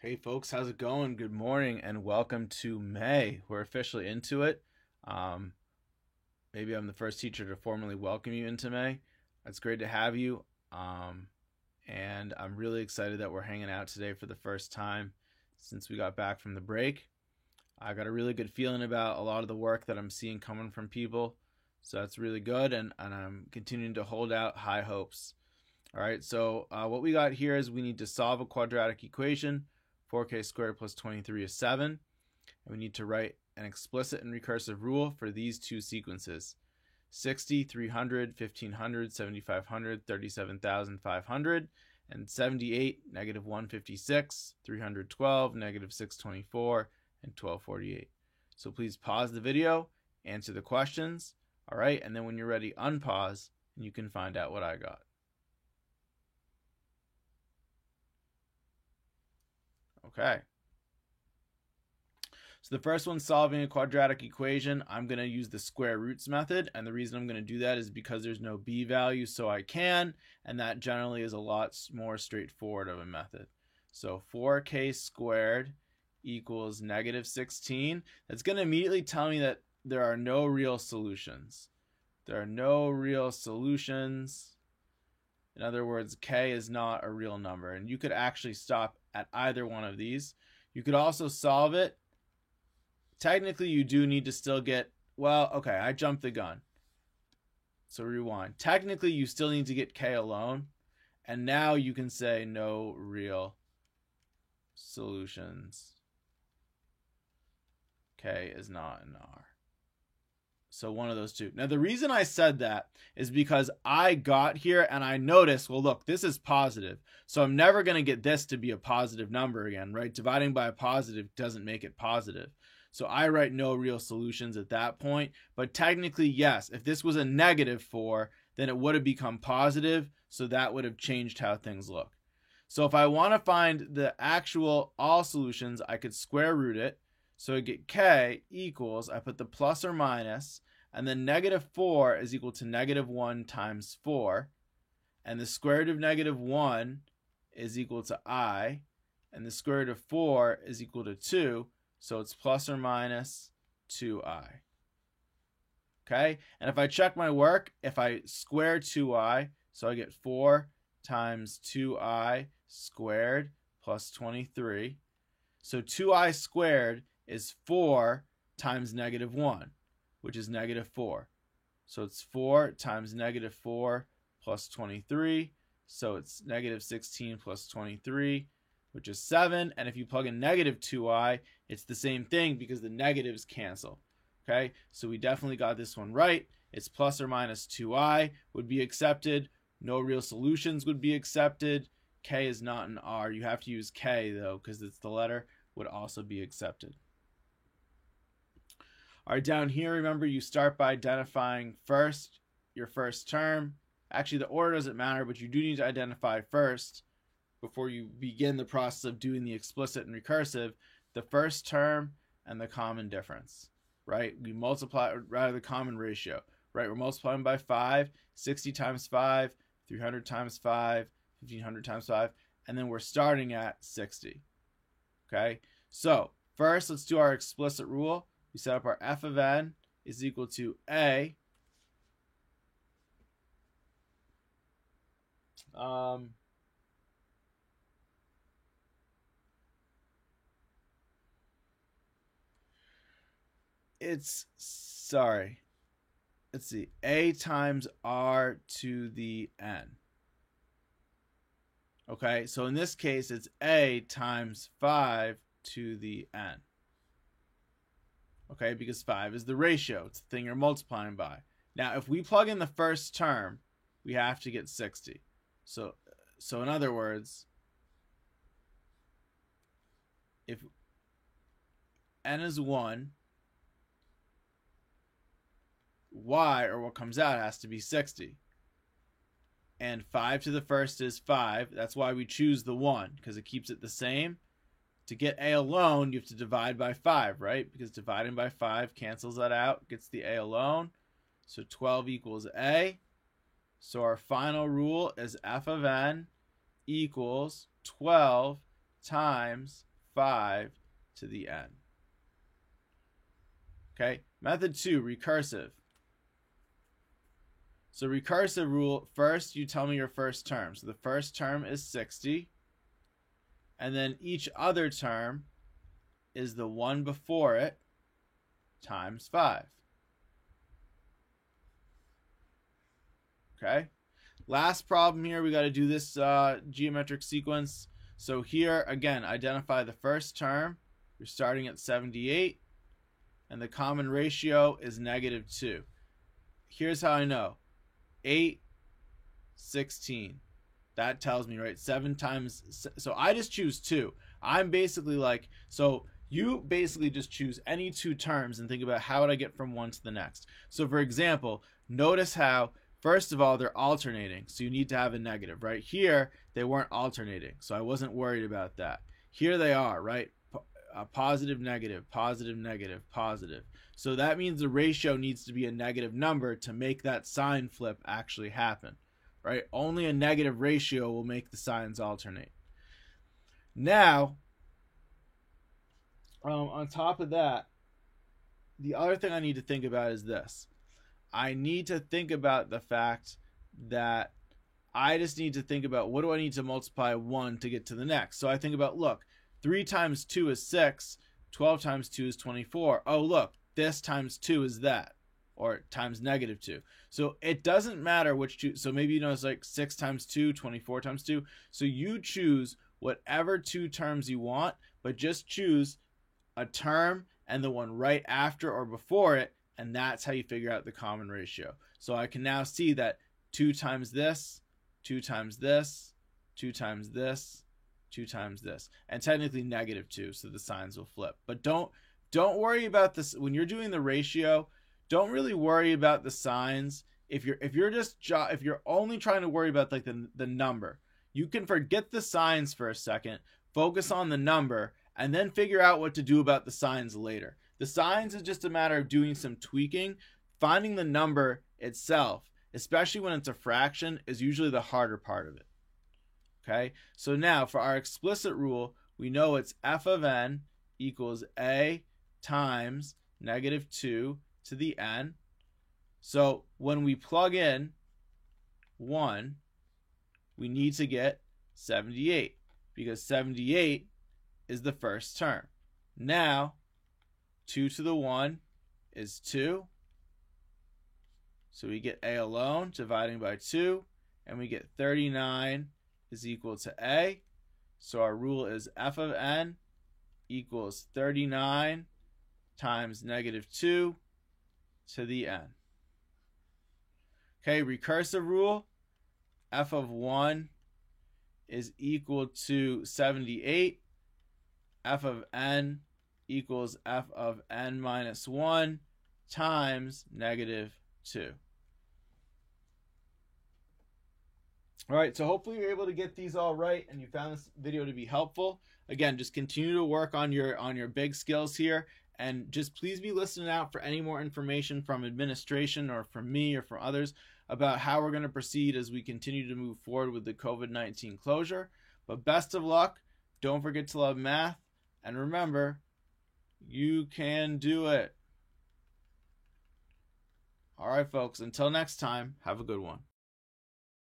Hey folks, how's it going? Good morning and welcome to May. We're officially into it. Um, Maybe I'm the first teacher to formally welcome you into May. It's great to have you. Um, and I'm really excited that we're hanging out today for the first time since we got back from the break. I got a really good feeling about a lot of the work that I'm seeing coming from people. So that's really good, and I'm continuing to hold out high hopes. All right, so what we got here is we need to solve a quadratic equation. 4k squared plus 23 is 7. And we need to write an explicit and recursive rule for these two sequences. 60, 300, 1500, 7500, 37,500, and 78, negative 156, 312, negative 624, and 1248. So please pause the video, answer the questions, all right, and then when you're ready, unpause, and you can find out what I got. Okay. So the first one's solving a quadratic equation. I'm going to use the square roots method, and the reason I'm going to do that is because there's no b value, so I can, and that generally is a lot more straightforward of a method. So 4k squared equals negative 16. That's going to immediately tell me that there are no real solutions. There are no real solutions. In other words, k is not a real number, and you could actually stop at either one of these. You could also solve it. Technically, you do need to still get, well, okay, I jumped the gun. So rewind. Technically, you still need to get k alone, and now you can say no real solutions. K is not an R. So one of those two. Now, the reason I said that is because I got here and I noticed, well, look, this is positive. So I'm never going to get this to be a positive number again, right? Dividing by a positive doesn't make it positive. So I write no real solutions at that point. But technically, yes, if this was a negative 4, then it would have become positive. So that would have changed how things look. So if I want to find the actual all solutions, I could square root it. So I get k equals, I put the plus or minus, and then negative 4 is equal to negative 1 times 4. And the square root of negative 1 is equal to I. And the square root of 4 is equal to 2. So it's plus or minus 2i. Okay? And if I check my work, if I square 2i, so I get 4 times 2i squared plus 23. So 2i squared is 4 times negative 1, which is negative 4. So it's 4 times negative 4 plus 23. So it's negative 16 plus 23, which is 7. And if you plug in negative 2i, it's the same thing because the negatives cancel. Okay, so we definitely got this one right. It's plus or minus 2i would be accepted. No real solutions would be accepted. K is not an R. You have to use K, though, because it's the letter, would also be accepted. All right, down here, remember, you start by identifying first your first term. Actually, the order doesn't matter, but you do need to identify first before you begin the process of doing the explicit and recursive, the first term and the common difference, right? We multiply, or rather the common ratio, right? We're multiplying by 5, 60 times 5, 300 times 5, 1500 times 5, and then we're starting at 60, okay? So first, let's do our explicit rule. We set up our f of n is equal to a let's see, a times r to the n. Okay, so in this case, it's a times 5 to the n. Okay, because 5 is the ratio. It's the thing you're multiplying by. Now, if we plug in the first term, we have to get 60. So in other words, if n is 1, y, or what comes out, has to be 60. And 5 to the first is 5. That's why we choose the 1, because it keeps it the same. To get a alone, you have to divide by 5, right? Because dividing by 5 cancels that out, gets the a alone. So 12 equals a. So our final rule is f of n equals 12 times 5 to the n. Okay, method 2, recursive. So recursive rule, first you tell me your first term. So the first term is 60, and then each other term is the one before it times 5. Okay, last problem here, we got to do this geometric sequence. So here, again, identify the first term. You're starting at 78, and the common ratio is -2. Here's how I know. 8, 16. That tells me, right? 7 times. So I just choose 2. I'm basically like, so you basically just choose any 2 terms and think about how would I get from one to the next. So for example, notice how, first of all, they're alternating. So you need to have a negative, right? Here, they weren't alternating. So I wasn't worried about that. Here they are, right? Positive, negative, positive, negative, positive. So that means the ratio needs to be a negative number to make that sign flip actually happen, right? Only a negative ratio will make the signs alternate. Now, on top of that, the other thing I need to think about is this. I need to think about the fact that I just need to think about what do I need to multiply 1 to get to the next. So I think about, look, 3 times 2 is 6, 12 times 2 is 24. Oh, look, this times 2 is that, or times -2. So it doesn't matter which 2. So maybe, it's like 6 times 2, 24 times 2. So you choose whatever 2 terms you want, but just choose a term and the one right after or before it, and that's how you figure out the common ratio. So I can now see that 2 times this, 2 times this, 2 times this, 2 times this, and technically -2, so the signs will flip. But don't worry about this when you're doing the ratio. Don't really worry about the signs. If you're only trying to worry about like the number, you can forget the signs for a second, focus on the number, and then figure out what to do about the signs later. The signs is just a matter of doing some tweaking. Finding the number itself, especially when it's a fraction, is usually the harder part of it. Okay, so now for our explicit rule, we know it's f of n equals a times -2 to the n. So when we plug in 1, we need to get 78, because 78 is the first term. Now, 2 to the 1 is 2. So we get a alone, dividing by 2, and we get 39 is equal to a. So our rule is f of n equals 39 times -2 to the n. Okay, recursive rule, f of 1 is equal to 78. F of n equals f of n minus 1 times -2. All right, so hopefully you're able to get these all right and you found this video to be helpful. Again, just continue to work on your big skills here, and just please be listening out for any more information from administration or from me or from others about how we're going to proceed as we continue to move forward with the COVID-19 closure. But best of luck. Don't forget to love math, and remember, you can do it. All right, folks, until next time, have a good one.